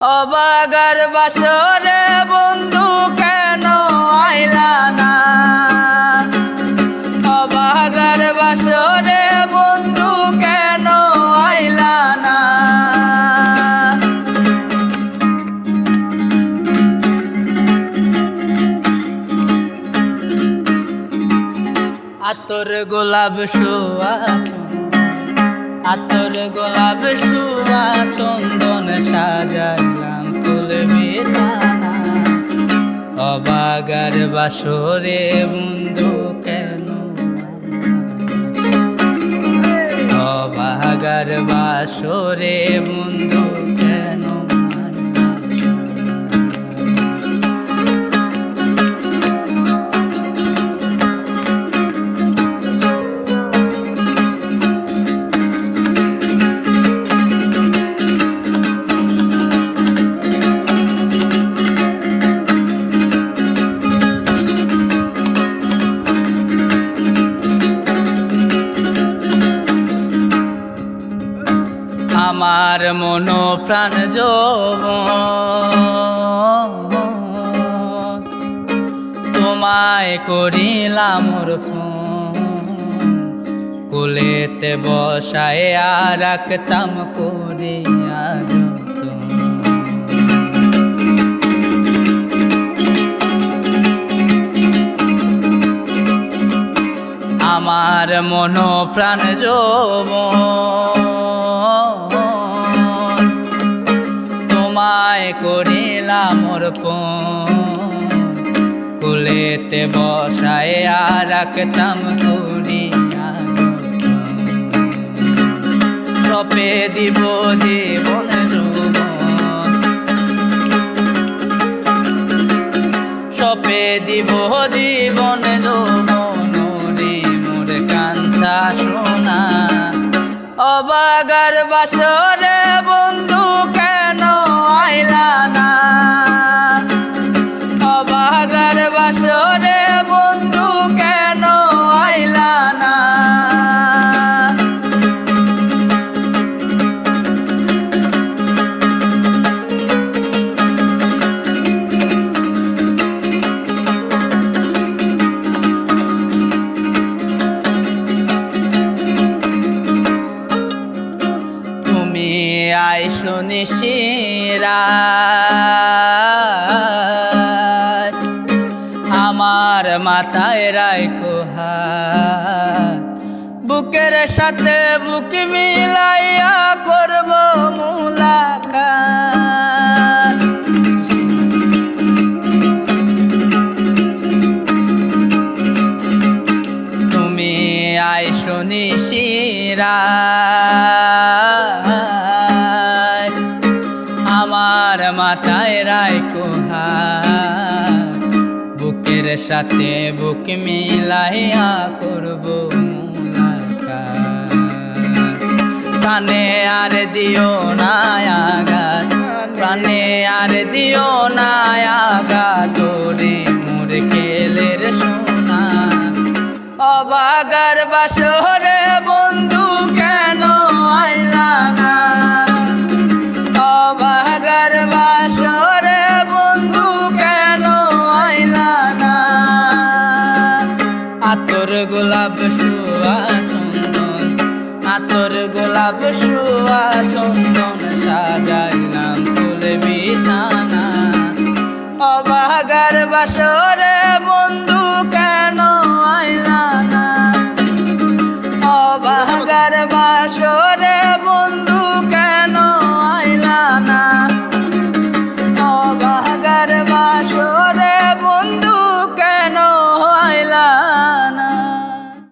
অবাগার বাসরে বন্ধু কেন আইলা না? অবাগার বাসরে বন্ধু কেন আইলা না? আতর গোলাপ শোয়া আতর গোলাপ শোয়া চন্দন সাজাইলাম ফুল বিছানা। অবাগার বাসরে বন্ধু কেন? অবাগার বাসরে বন্ধু কেন? আমার মন প্রাণ যৌবন তোমায় করিলাম কোলেতে বসায় আর রাখতাম করিয়া যতন। আমার মন প্রাণ যৌবন তোমায় করিলাম কোলেতে বসায় আর রাখতাম করিয়া সপে দিব জীবন যৌবন, সপে দিব জীবন যৌবন রে মোর কাঞ্চা সোনা। অবাগার বাসরে বন্ধু কেন আইলা না? অবাগার বাসরে বন্ধু কেন আইলা না? আইসো নিশিরাত আমার মাথায় রাইখো হাত, বুকের সাথে বুক মিলাইয়া করব মুলাকাত। তুমি আইসো নিশিরাত আমার মাথায় রাইখো হাত, বুকের সাথে বুক মিলাইয়া করব মুলাকাত। প্রাণে আর দিও না আঘাত, প্রাণে আর দিও না আঘাত তোরে মোর কেলের সোনা। অবাগার বাসরে বন্ধু কেন আইলা না? অবাগার বাসরে বন্ধু কেন আইলা না? আতর গোলাপ শোয়া চন্দন, আতর গোলাপ শোয়া চন্দন সাজাইলাম ফুল বিছানা। অবাগার বাসরে বন্ধু কেন আইলা না? অবাগার বাসরে বন্ধু